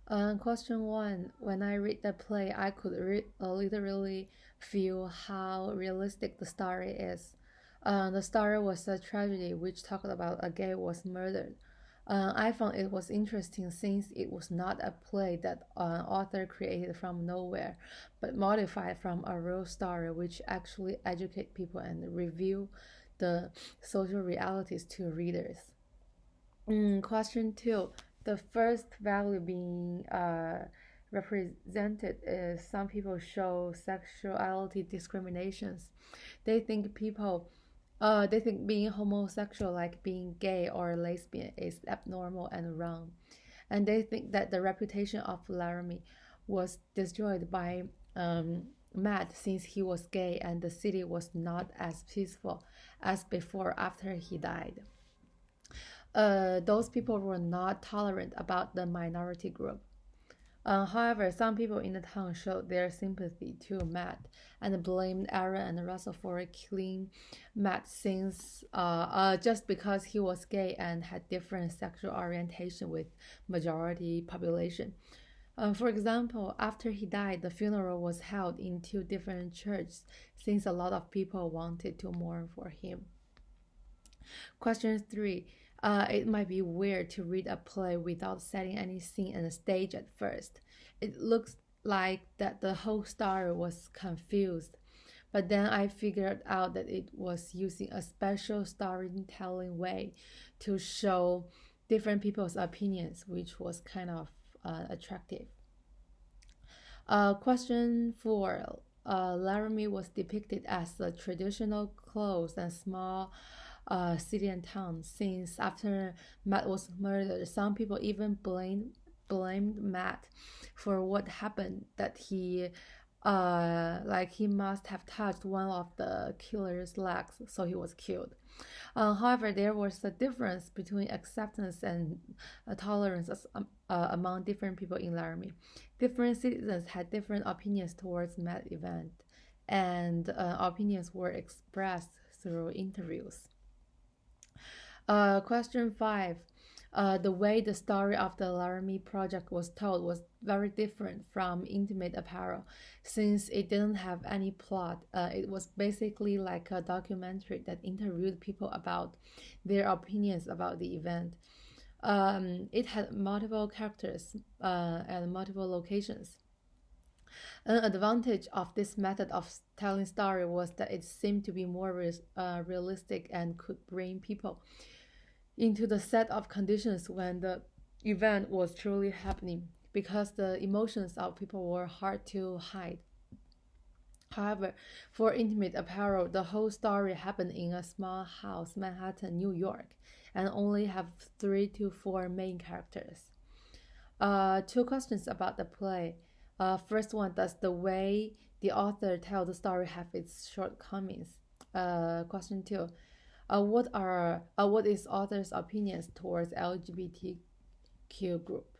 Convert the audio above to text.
Question one. When I read the play, I could literally feel how realistic the story is. The story was a tragedy which talked about a gay was murdered. I found it was interesting since it was not a play that an author created from nowhere, but modified from a real story which actually educate people and reveal the social realities to readers. Question two. The first value being represented is some people show sexuality discriminations. They think they think being homosexual, like being gay or lesbian, is abnormal and wrong. And they think that the reputation of Laramie was destroyed by Matt since he was gay and the city was not as peaceful as before after he died. Those people were not tolerant about the minority group. However, some people in the town showed their sympathy to Matt and blamed Aaron and Russell for killing Matt since just because he was gay and had different sexual orientation with majority population. For example, after he died, the funeral was held in two different churches since a lot of people wanted to mourn for him. Question three. It might be weird to read a play without setting any scene and stage at first. It looks like that the whole story was confused, but then I figured out that it was using a special storytelling way to show different people's opinions, which was kind of attractive. Question four. Laramie was depicted as a traditional clothes and small city and town. Since after Matt was murdered, some people even blamed Matt for what happened. That he must have touched one of the killer's legs, so he was killed. However, there was a difference between acceptance and tolerance among different people in Laramie. Different citizens had different opinions towards Matt event, and opinions were expressed through interviews. Question five. The way the story of the Laramie Project was told was very different from Intimate Apparel, since it didn't have any plot. It was basically like a documentary that interviewed people about their opinions about the event. It had multiple characters and multiple locations. An advantage of this method of telling story was that it seemed to be more realistic and could bring people into the set of conditions when the event was truly happening, because the emotions of people were hard to hide. However, for Intimate Apparel, the whole story happened in a small house, Manhattan, New York, and only have 3 to 4 main characters. Two questions about the play. First one, does the way the author tell the story have its shortcomings? Question two, what is author's opinions towards LGBTQ group?